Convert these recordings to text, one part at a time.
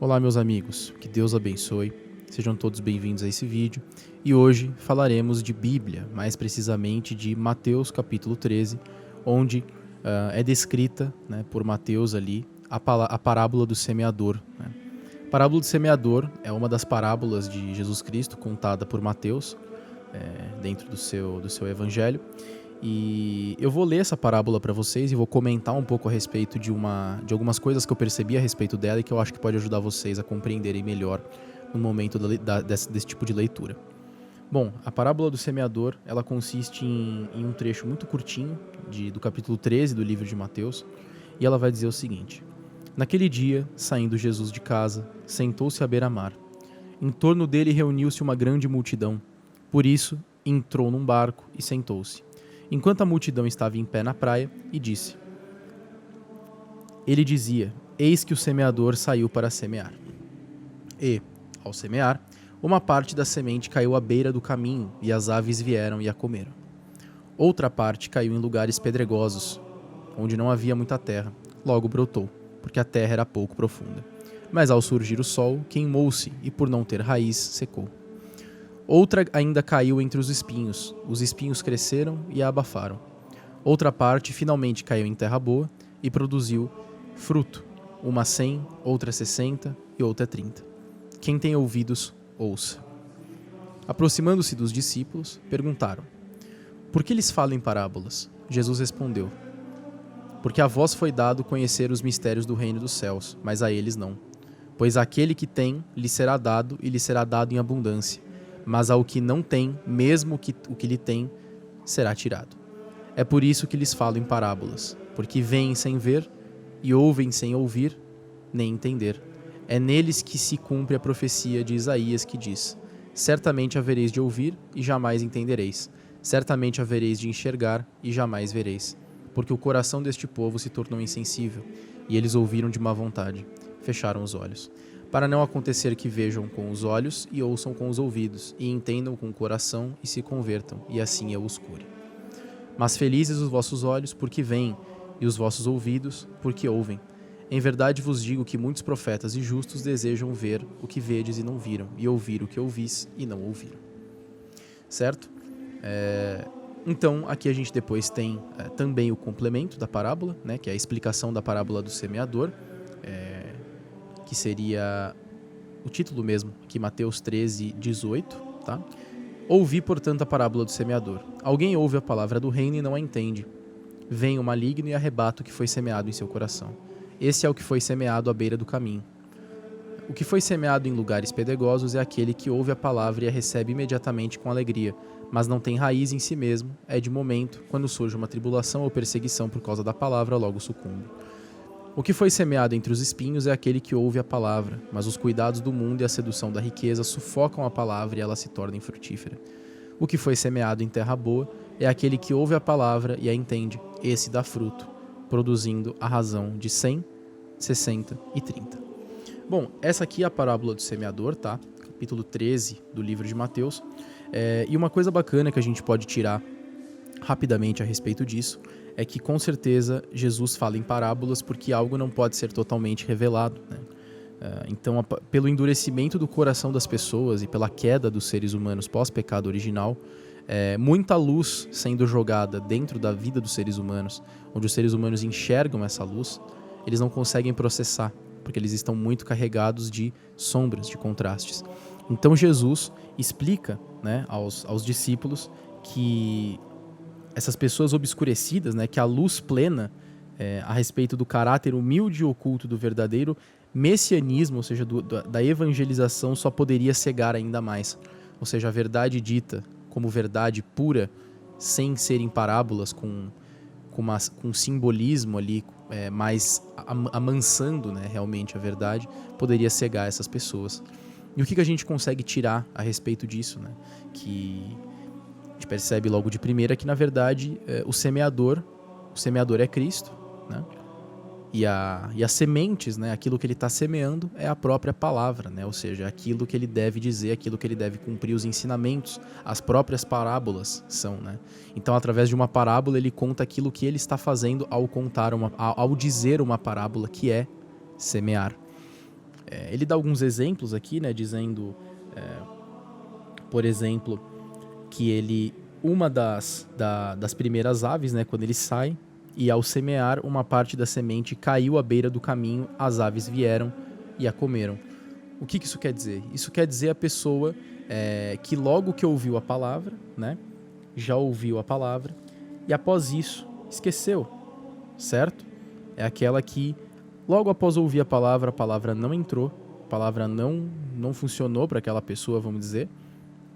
Olá, meus amigos, que Deus abençoe, sejam todos bem-vindos a esse vídeo e hoje falaremos de Bíblia, mais precisamente de Mateus capítulo 13, onde é descrita, por Mateus ali a parábola do semeador. A parábola do semeador é uma das parábolas de Jesus Cristo contada por Mateus dentro do seu evangelho. E eu vou ler essa parábola para vocês e vou comentar um pouco a respeito de algumas coisas que eu percebi a respeito dela e que eu acho que pode ajudar vocês a compreenderem melhor no momento desse tipo de leitura. Bom, a parábola do semeador, ela consiste em um trecho muito curtinho do capítulo 13 do livro de Mateus, e ela vai dizer o seguinte: Naquele dia, saindo Jesus de casa, sentou-se à beira-mar. Em torno dele reuniu-se uma grande multidão. Por isso, entrou num barco e sentou-se, enquanto a multidão estava em pé na praia, e disse: Ele dizia: Eis que o semeador saiu para semear. E, ao semear, uma parte da semente caiu à beira do caminho, e as aves vieram e a comeram. Outra parte caiu em lugares pedregosos, onde não havia muita terra. Logo brotou, porque a terra era pouco profunda. Mas ao surgir o sol, queimou-se, e por não ter raiz, secou. Outra ainda caiu entre os espinhos cresceram e a abafaram. Outra parte finalmente caiu em terra boa e produziu fruto, uma 100, outra 60 e outra 30. Quem tem ouvidos, ouça. Aproximando-se dos discípulos, perguntaram: Por que eles falam em parábolas? Jesus respondeu: Porque a vós foi dado conhecer os mistérios do reino dos céus, mas a eles não. Pois aquele que tem, lhe será dado e lhe será dado em abundância. Mas ao que não tem, mesmo o que lhe tem, será tirado. É por isso que lhes falo em parábolas, porque veem sem ver, e ouvem sem ouvir, nem entender. É neles que se cumpre a profecia de Isaías que diz: Certamente havereis de ouvir, e jamais entendereis. Certamente havereis de enxergar, e jamais vereis. Porque o coração deste povo se tornou insensível, e eles ouviram de má vontade, fecharam os olhos. Para não acontecer que vejam com os olhos e ouçam com os ouvidos, e entendam com o coração e se convertam, e assim eu os cure. Mas felizes os vossos olhos, porque veem, e os vossos ouvidos, porque ouvem. Em verdade vos digo que muitos profetas e justos desejam ver o que vedes e não viram, e ouvir o que ouvis e não ouviram. Certo? Então, aqui a gente depois tem também o complemento da parábola, que é a explicação da parábola do semeador, que seria o título mesmo, aqui Mateus 13, 18, tá? Ouvi, portanto, a parábola do semeador. Alguém ouve a palavra do reino e não a entende. Vem o maligno e arrebata o que foi semeado em seu coração. Esse é o que foi semeado à beira do caminho. O que foi semeado em lugares pedregosos é aquele que ouve a palavra e a recebe imediatamente com alegria, mas não tem raiz em si mesmo, é de momento, quando surge uma tribulação ou perseguição por causa da palavra, logo sucumbe. O que foi semeado entre os espinhos é aquele que ouve a palavra, mas os cuidados do mundo e a sedução da riqueza sufocam a palavra e ela se torna infrutífera. O que foi semeado em terra boa é aquele que ouve a palavra e a entende. Esse dá fruto, produzindo a razão de 100, 60 e 30. Bom, essa aqui é a parábola do semeador, tá? Capítulo 13 do livro de Mateus. E uma coisa bacana que a gente pode tirar rapidamente a respeito disso é que com certeza Jesus fala em parábolas porque algo não pode ser totalmente revelado, Então, pelo endurecimento do coração das pessoas e pela queda dos seres humanos pós-pecado original, muita luz sendo jogada dentro da vida dos seres humanos, onde os seres humanos enxergam essa luz, eles não conseguem processar, porque eles estão muito carregados de sombras, de contrastes. Então Jesus explica, aos discípulos que essas pessoas obscurecidas, que a luz plena a respeito do caráter humilde e oculto do verdadeiro messianismo, ou seja, da evangelização, só poderia cegar ainda mais. Ou seja, a verdade dita como verdade pura, sem ser em parábolas, com simbolismo ali, mais amansando realmente a verdade, poderia cegar essas pessoas. E o que a gente consegue tirar a respeito disso? Que a gente percebe logo de primeira que, na verdade, o semeador é Cristo, e as sementes, aquilo que ele está semeando é a própria palavra, ou seja, aquilo que ele deve dizer, aquilo que ele deve cumprir, os ensinamentos, as próprias parábolas são. Então, através de uma parábola, ele conta aquilo que ele está fazendo ao dizer uma parábola, que é semear. Ele dá alguns exemplos aqui, né, dizendo, por exemplo, que uma das primeiras aves, né, quando ele sai, e ao semear, uma parte da semente caiu à beira do caminho, as aves vieram e a comeram. O que isso quer dizer? Isso quer dizer a pessoa que logo que ouviu a palavra, né, já ouviu a palavra, e após isso esqueceu, certo? É aquela que logo após ouvir a palavra não entrou, a palavra não funcionou para aquela pessoa, vamos dizer,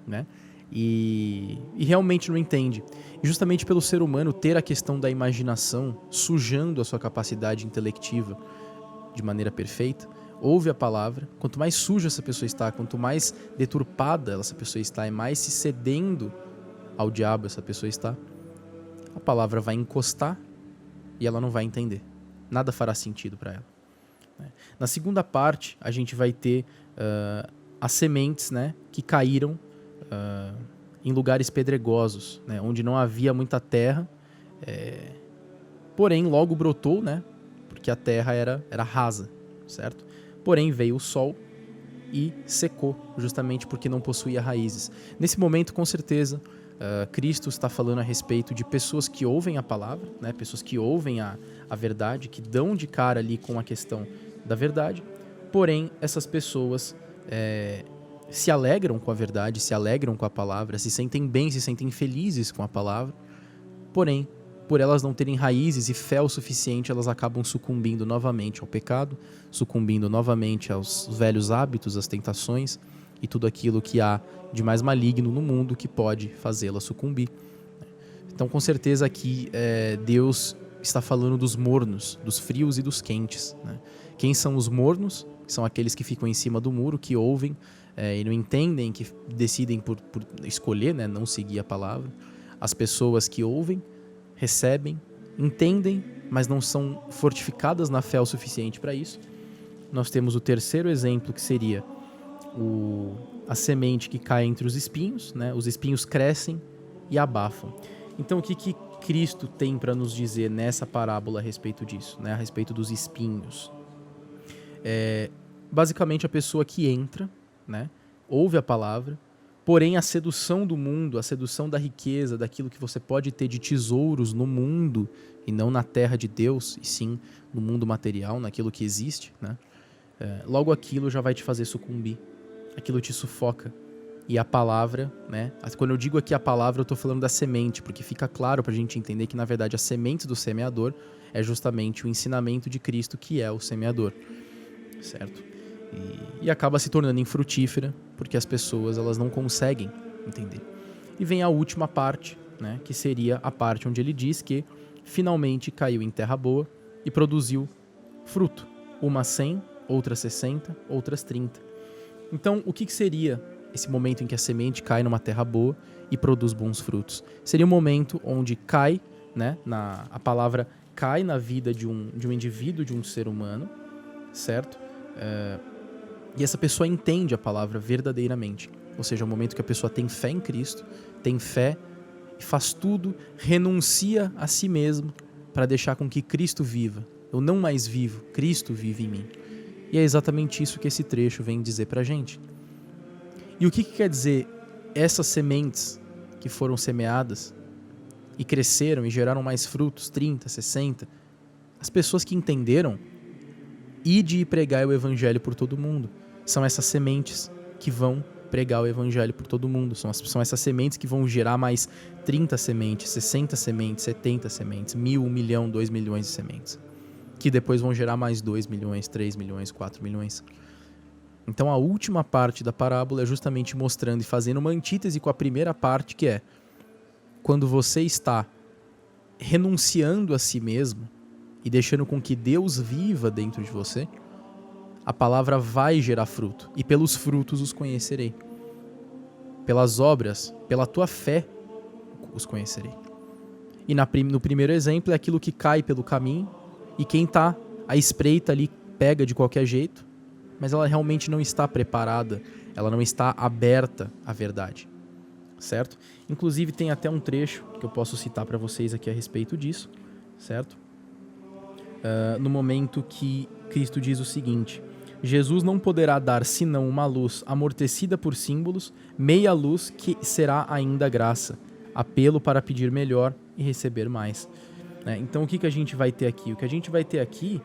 né? E realmente não entende. E justamente pelo ser humano ter a questão da imaginação sujando a sua capacidade intelectiva de maneira perfeita, ouve a palavra, quanto mais suja essa pessoa está, quanto mais deturpada essa pessoa está e mais se cedendo ao diabo essa pessoa está, a palavra vai encostar e ela não vai entender. Nada fará sentido para ela. Na segunda parte, a gente vai ter as sementes, né, que caíram em lugares pedregosos, né, onde não havia muita terra, porém logo brotou, né, porque a terra era rasa, certo? Porém veio o sol e secou, justamente porque não possuía raízes. Nesse momento, com certeza, Cristo está falando a respeito de pessoas que ouvem a palavra, né, pessoas que ouvem a verdade, que dão de cara ali com a questão da verdade, porém essas pessoas se alegram com a verdade, se alegram com a palavra, se sentem bem, se sentem felizes com a palavra, porém, por elas não terem raízes e fé o suficiente, elas acabam sucumbindo novamente ao pecado, sucumbindo novamente aos velhos hábitos, às tentações e tudo aquilo que há de mais maligno no mundo que pode fazê-la sucumbir. Então, com certeza aqui Deus está falando dos mornos, dos frios e dos quentes, né? Quem são os mornos? São aqueles que ficam em cima do muro, que ouvem e não entendem, que decidem por escolher, né, não seguir a palavra. As pessoas que ouvem, recebem, entendem, mas não são fortificadas na fé o suficiente para isso. Nós temos o terceiro exemplo, que seria a semente que cai entre os espinhos, né? Os espinhos crescem e abafam. Então, o que Cristo tem para nos dizer nessa parábola a respeito disso, né? A respeito dos espinhos? Basicamente, a pessoa que entra, né, ouve a palavra, porém a sedução do mundo, a sedução da riqueza, daquilo que você pode ter de tesouros no mundo e não na terra de Deus, e sim no mundo material, naquilo que existe, né? Logo aquilo já vai te fazer sucumbir, aquilo te sufoca. E a palavra, né? Quando eu digo aqui a palavra, eu estou falando da semente, porque fica claro para a gente entender que, na verdade, a semente do semeador é justamente o ensinamento de Cristo, que é o semeador, certo? E acaba se tornando infrutífera, porque as pessoas elas não conseguem entender. E vem a última parte, né, que seria a parte onde ele diz que finalmente caiu em terra boa e produziu fruto. Uma 100, outras 60, outras 30. Então, o que seria esse momento em que a semente cai numa terra boa e produz bons frutos? Seria um momento onde cai, né, a palavra cai na vida de um indivíduo, de um ser humano, certo? E essa pessoa entende a palavra verdadeiramente. Ou seja, é o momento que a pessoa tem fé em Cristo, tem fé e faz tudo, renuncia a si mesmo para deixar com que Cristo viva. Eu não mais vivo, Cristo vive em mim. E é exatamente isso que esse trecho vem dizer pra gente. E o que quer dizer essas sementes que foram semeadas e cresceram e geraram mais frutos, 30, 60? As pessoas que entenderam, ide e pregai o evangelho por todo mundo. São essas sementes que vão pregar o evangelho por todo mundo. São essas sementes que vão gerar mais 30 sementes, 60 sementes, 70 sementes, 1.000, 1 milhão, 2 milhões de sementes. Que depois vão gerar mais 2 milhões, 3 milhões, 4 milhões. Então a última parte da parábola é justamente mostrando e fazendo uma antítese com a primeira parte, que é quando você está renunciando a si mesmo e deixando com que Deus viva dentro de você, a palavra vai gerar fruto, e pelos frutos os conhecerei. Pelas obras, pela tua fé, os conhecerei. E no primeiro exemplo é aquilo que cai pelo caminho, e quem está à espreita ali pega de qualquer jeito, mas ela realmente não está preparada, ela não está aberta à verdade, certo? Inclusive tem até um trecho que eu posso citar para vocês aqui a respeito disso, certo? No momento que Cristo diz o seguinte: Jesus não poderá dar senão uma luz amortecida por símbolos, meia luz que será ainda graça, apelo para pedir melhor e receber mais. Então o que a gente vai ter aqui? O que a gente vai ter aqui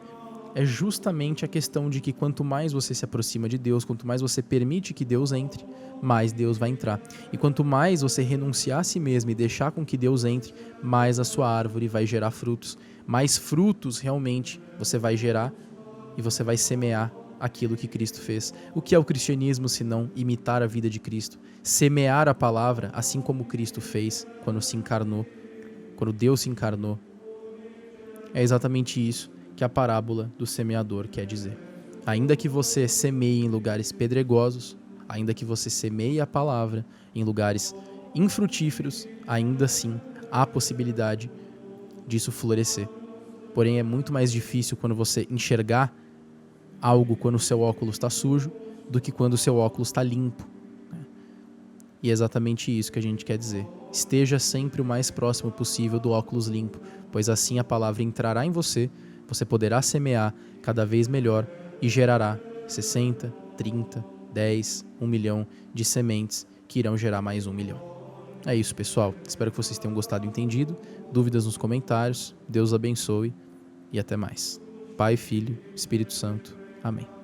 é justamente a questão de que quanto mais você se aproxima de Deus, quanto mais você permite que Deus entre, mais Deus vai entrar. E quanto mais você renunciar a si mesmo e deixar com que Deus entre, mais a sua árvore vai gerar frutos. Mais frutos realmente você vai gerar e você vai semear aquilo que Cristo fez. O que é o cristianismo senão imitar a vida de Cristo? Semear a palavra assim como Cristo fez quando se encarnou, quando Deus se encarnou. É exatamente isso que a parábola do semeador quer dizer. Ainda que você semeie em lugares pedregosos, ainda que você semeie a palavra em lugares infrutíferos, ainda assim há possibilidade disso florescer. Porém, é muito mais difícil quando você enxergar algo quando o seu óculos está sujo do que quando o seu óculos está limpo. E é exatamente isso que a gente quer dizer. Esteja sempre o mais próximo possível do óculos limpo, pois assim a palavra entrará em você, você poderá semear cada vez melhor e gerará 60, 30, 10, 1 milhão de sementes que irão gerar mais 1 milhão. É isso, pessoal. Espero que vocês tenham gostado e entendido. Dúvidas nos comentários. Deus abençoe e até mais. Pai, Filho, Espírito Santo. Amém.